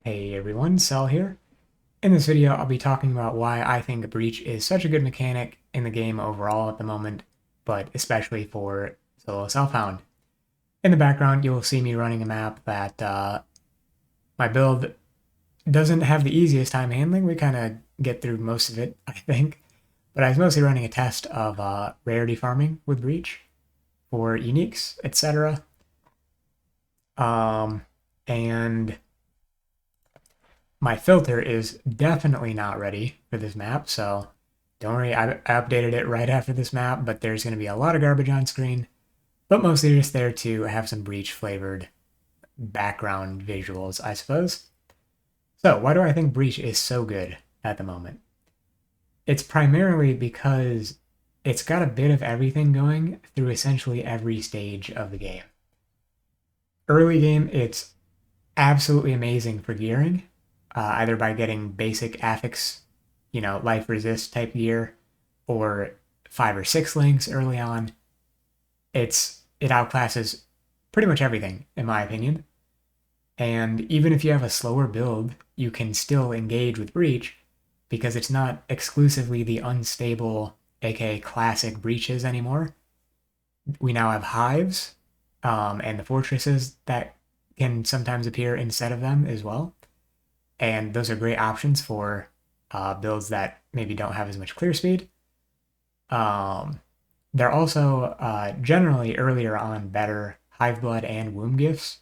Hey everyone, Cell here. In this video, I'll be talking about why I think Breach is such a good mechanic in the game overall at the moment, but especially for solo Self-Hound. In the background, you'll see me running a map that my build doesn't have the easiest time handling. We kind of get through most of it, I think. But I was mostly running a test of rarity farming with Breach for uniques, etc. And my filter is definitely not ready for this map, so don't worry, I updated it right after this map, but there's going to be a lot of garbage on screen, but mostly just there to have some Breach flavored background visuals, I suppose. So why do I think Breach is so good at the moment? It's primarily because it's got a bit of everything going through essentially every stage of the game. Early game, it's absolutely amazing for gearing, either by getting basic affix, life resist type gear, or 5 or 6 links early on. It outclasses pretty much everything, in my opinion. And even if you have a slower build, you can still engage with Breach because it's not exclusively the unstable, aka classic breaches anymore. We now have hives, and the fortresses that can sometimes appear instead of them as well. And those are great options for builds that maybe don't have as much clear speed. They're also generally earlier on better hive blood and womb gifts.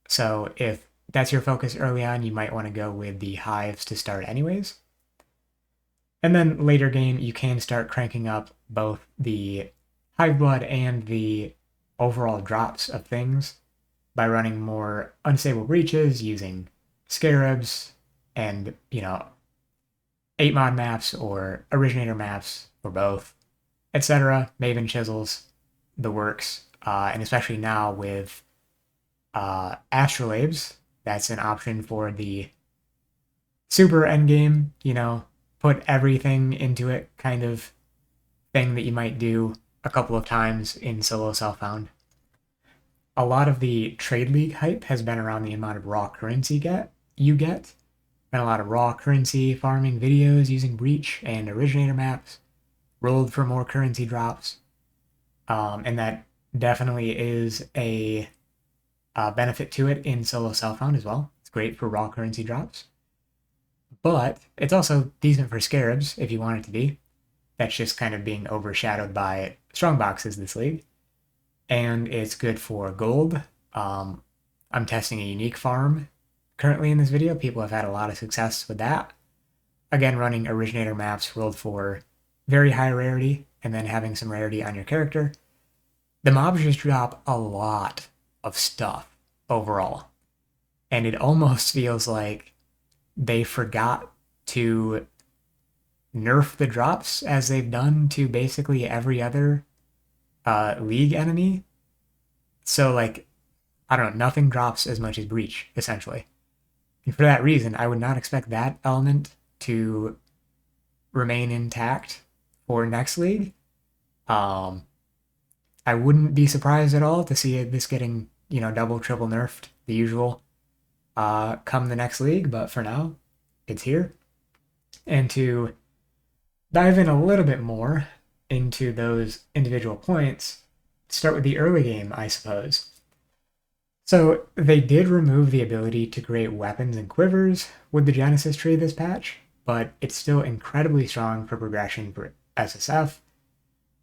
So if that's your focus early on, you might want to go with the hives to start anyways. And then later game, you can start cranking up both the hive blood and the overall drops of things by running more unstable breaches using scarabs and, 8-mod maps or originator maps or both, etc. Maven chisels, the works, and especially now with astrolabes, that's an option for the super endgame, put everything into it kind of thing that you might do a couple of times in solo Self-Found. A lot of the trade league hype has been around the amount of raw currency you get, and a lot of raw currency farming videos using Breach and originator maps, rolled for more currency drops, and that definitely is a benefit to it in solo Self-Found as well. It's great for raw currency drops, but it's also decent for scarabs if you want it to be. That's just kind of being overshadowed by strong boxes this league. And it's good for gold. I'm testing a unique farm currently in this video. People have had a lot of success with that. Again, running originator maps rolled for very high rarity and then having some rarity on your character. The mobs just drop a lot of stuff overall. And it almost feels like they forgot to nerf the drops as they've done to basically every other league enemy. So, I don't know, nothing drops as much as Breach, essentially. And for that reason, I would not expect that element to remain intact for next league. I wouldn't be surprised at all to see this getting, double, triple nerfed, the usual, come the next league, but for now, it's here. And to dive in a little bit more into those individual points, start with the early game, I suppose. So they did remove the ability to create weapons and quivers with the Genesis tree this patch, but it's still incredibly strong for progression for SSF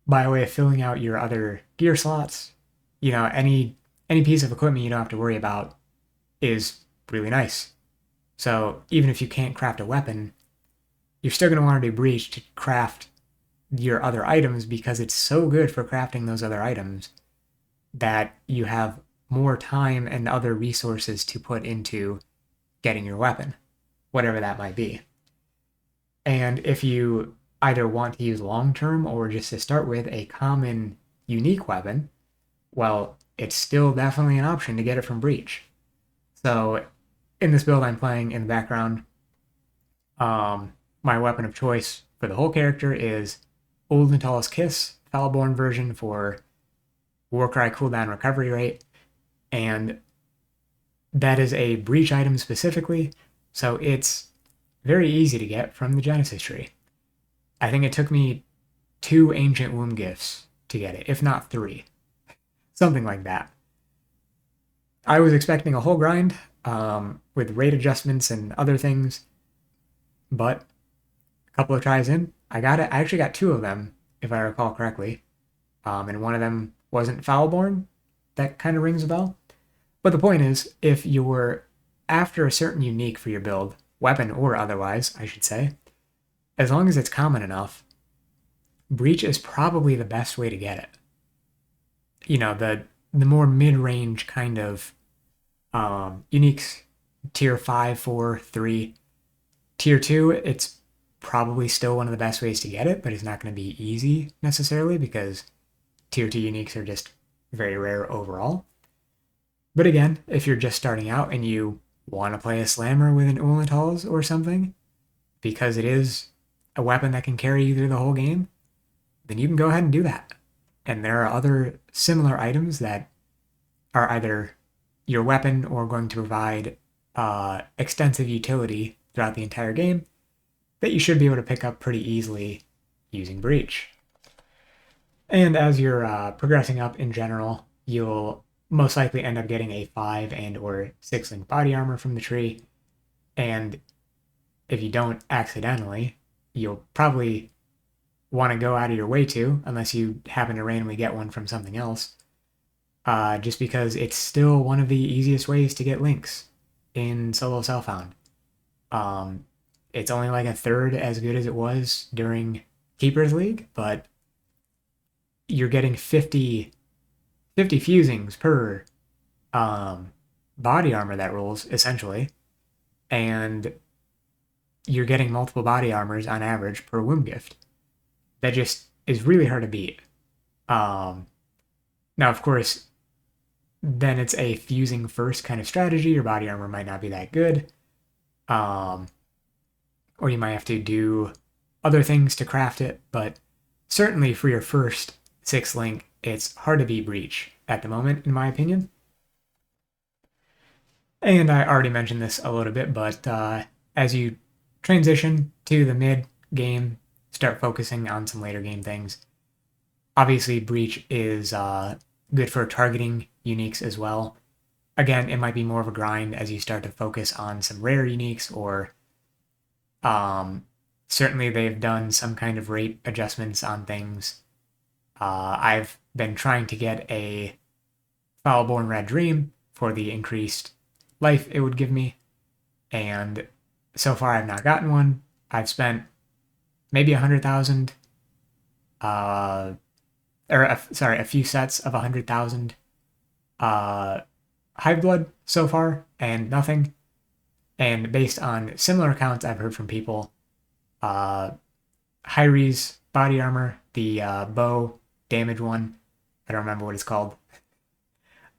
by way of filling out your other gear slots. Any piece of equipment you don't have to worry about is really nice. So even if you can't craft a weapon, you're still going to want to do Breach to craft your other items because it's so good for crafting those other items that you have more time and other resources to put into getting your weapon, whatever that might be. And if you either want to use long term or just to start with a common unique weapon, well, it's still definitely an option to get it from Breach. So in this build I'm playing in the background, my weapon of choice for the whole character is Old Natal's Kiss, Foulborn version for Warcry cooldown recovery rate, and that is a breach item specifically, so it's very easy to get from the Genesis tree. I think it took me 2 Ancient Womb Gifts to get it, if not 3. Something like that. I was expecting a whole grind with rate adjustments and other things, but a couple of tries in, I got it. I actually got 2 of them, if I recall correctly, and one of them wasn't Foulborn. That kind of rings a bell. But the point is, if you're after a certain unique for your build, weapon or otherwise, I should say, as long as it's common enough, Breach is probably the best way to get it. You know, the more mid-range kind of uniques, tier 5, 4, 3. Tier 2, it's probably still one of the best ways to get it, but it's not going to be easy necessarily because tier 2 uniques are just very rare overall. But again, if you're just starting out and you want to play a slammer with an Ulatals or something, because it is a weapon that can carry you through the whole game, then you can go ahead and do that. And there are other similar items that are either your weapon or going to provide extensive utility throughout the entire game that you should be able to pick up pretty easily using Breach. And as you're progressing up in general, you'll most likely end up getting a 5 and or 6 link body armor from the tree. And if you don't accidentally, you'll probably want to go out of your way to, unless you happen to randomly get one from something else, just because it's still one of the easiest ways to get links in solo self-found. It's only like a third as good as it was during Keeper's League, but you're getting 50 fusings per body armor that rolls, essentially, and you're getting multiple body armors on average per womb gift. That just is really hard to beat. Now, of course, then it's a fusing first kind of strategy. Your body armor might not be that good. Or you might have to do other things to craft it, but certainly for your first 6 link, it's hard to beat Breach at the moment, in my opinion. And I already mentioned this a little bit, but as you transition to the mid game, start focusing on some later game things. Obviously, Breach is good for targeting uniques as well. Again, it might be more of a grind as you start to focus on some rare uniques, or certainly they've done some kind of rate adjustments on things. I've been trying to get a Foulborn Red Dream for the increased life it would give me, and so far I've not gotten one. I've spent maybe 100,000, a few sets of 100,000 Hive Blood so far, and nothing. And based on similar accounts I've heard from people, Hyri's body armor, the bow damage one, I don't remember what it's called.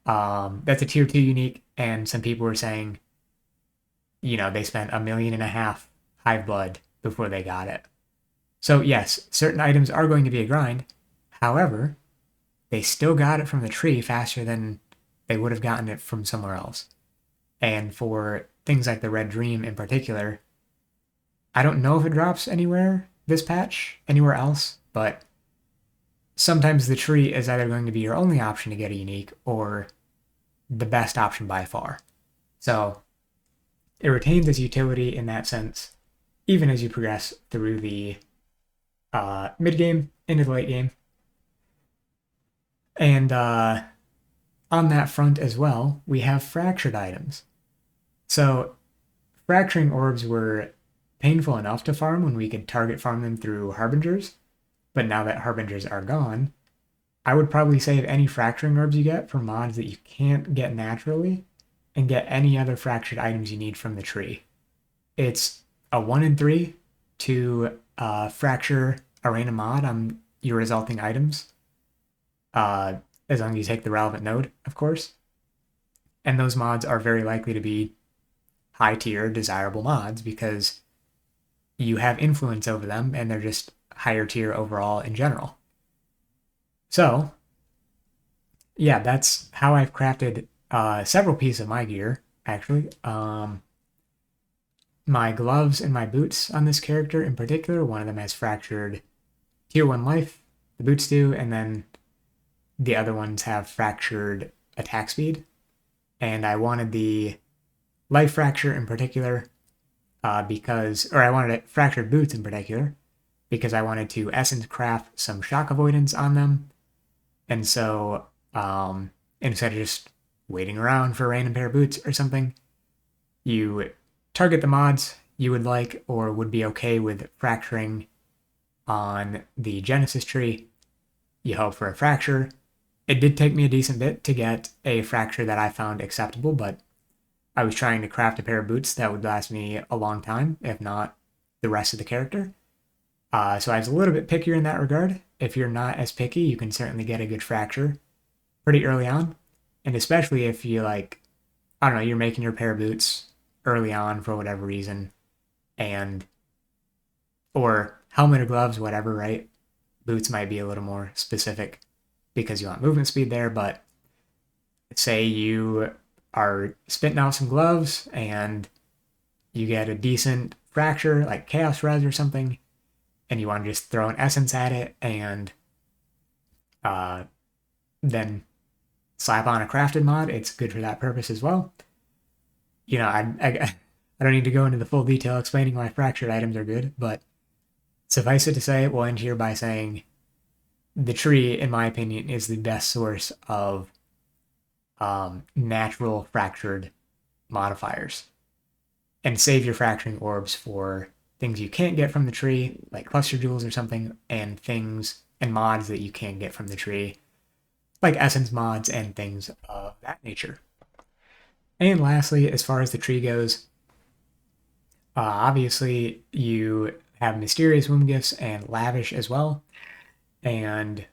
That's a tier 2 unique, and some people were saying, they spent $1.5 million Hive Blood before they got it. So yes, certain items are going to be a grind. However, they still got it from the tree faster than they would have gotten it from somewhere else. And for things like the Red Dream in particular, I don't know if it drops anywhere this patch, anywhere else, but sometimes the tree is either going to be your only option to get a unique or the best option by far. So it retains its utility in that sense, even as you progress through the mid-game into the late game. And on that front as well, we have fractured items. So fracturing orbs were painful enough to farm when we could target farm them through Harbingers, but now that Harbingers are gone, I would probably save any fracturing orbs you get for mods that you can't get naturally, and get any other fractured items you need from the tree. It's a 1 in 3 to fracture a random mod on your resulting items, as long as you take the relevant node, of course. And those mods are very likely to be high tier, desirable mods because you have influence over them and they're just higher tier overall in general. So, yeah, that's how I've crafted several pieces of my gear actually. My gloves and my boots on this character in particular, one of them has fractured tier 1 life, the boots do, and then the other ones have fractured attack speed. And I wanted the life fracture in particular I wanted fractured boots in particular because I wanted to essence craft some shock avoidance on them. And so instead of just waiting around for a random pair of boots or something, you target the mods you would like or would be okay with fracturing on the Genesis tree. You hope for a fracture. It did take me a decent bit to get a fracture that I found acceptable, but I was trying to craft a pair of boots that would last me a long time, if not the rest of the character. So I was a little bit pickier in that regard. If you're not as picky, you can certainly get a good fracture pretty early on. And especially if you you're making your pair of boots early on for whatever reason, or helmet or gloves, whatever, right? Boots might be a little more specific because you want movement speed there, but say you are spitting out some gloves and you get a decent fracture like Chaos Res or something, and you want to just throw an essence at it and then slap on a crafted mod, it's good for that purpose as well. I don't need to go into the full detail explaining why fractured items are good, but suffice it to say, we'll end here by saying the tree, in my opinion, is the best source of natural fractured modifiers. And save your fracturing orbs for things you can't get from the tree, like cluster jewels or something, and things and mods that you can get from the tree, like essence mods and things of that nature. And lastly, as far as the tree goes, obviously you have mysterious womb gifts and lavish as well, and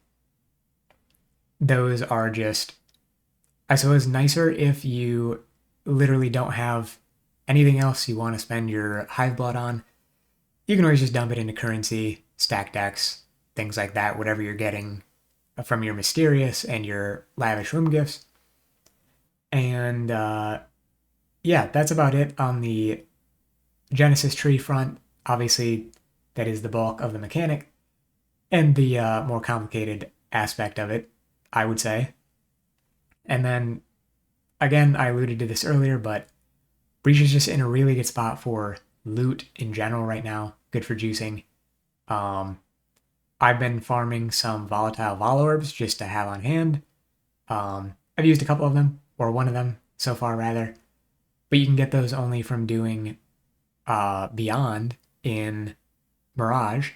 those are just, I suppose, nicer if you literally don't have anything else you want to spend your hive blood on. You can always just dump it into currency, stack decks, things like that, whatever you're getting from your mysterious and your lavish womb gifts. And yeah, that's about it on the Genesis tree front. Obviously, that is the bulk of the mechanic and the more complicated aspect of it, I would say. And then, again, I alluded to this earlier, but Breach is just in a really good spot for loot in general right now. Good for juicing. I've been farming some volatile vol orbs just to have on hand. I've used a couple of them, or one of them so far rather, but you can get those only from doing Beyond in Mirage,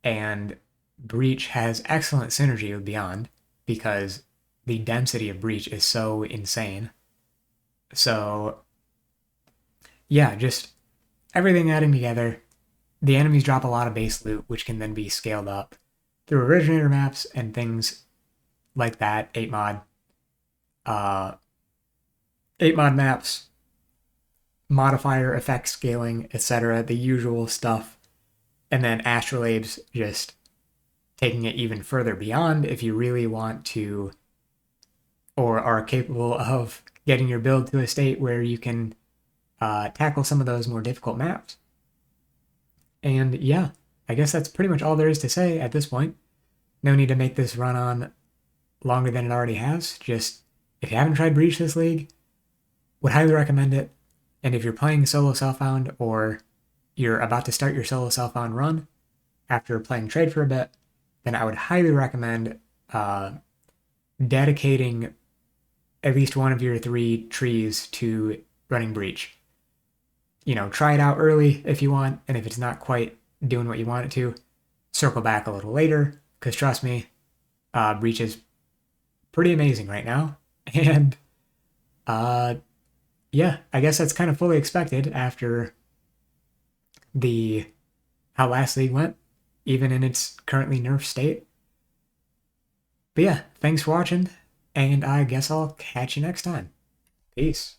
and Breach has excellent synergy with Beyond because the density of Breach is so insane. So yeah, just everything adding together. The enemies drop a lot of base loot, which can then be scaled up through originator maps and things like that. 8 mod maps, modifier effect scaling, etc. The usual stuff. And then astrolabes just taking it even further beyond if you really want to or are capable of getting your build to a state where you can tackle some of those more difficult maps. And yeah, I guess that's pretty much all there is to say at this point. No need to make this run on longer than it already has. Just, if you haven't tried Breach this league, would highly recommend it. And if you're playing solo Self-Found or you're about to start your solo Self-Found run after playing Trade for a bit, then I would highly recommend dedicating at least one of your 3 trees to running Breach. Try it out early if you want, and if it's not quite doing what you want it to, circle back a little later, because trust me, Breach is pretty amazing right now. And yeah, I guess that's kind of fully expected after how last league went, even in its currently nerfed state. But yeah, thanks for watching, and I guess I'll catch you next time. Peace.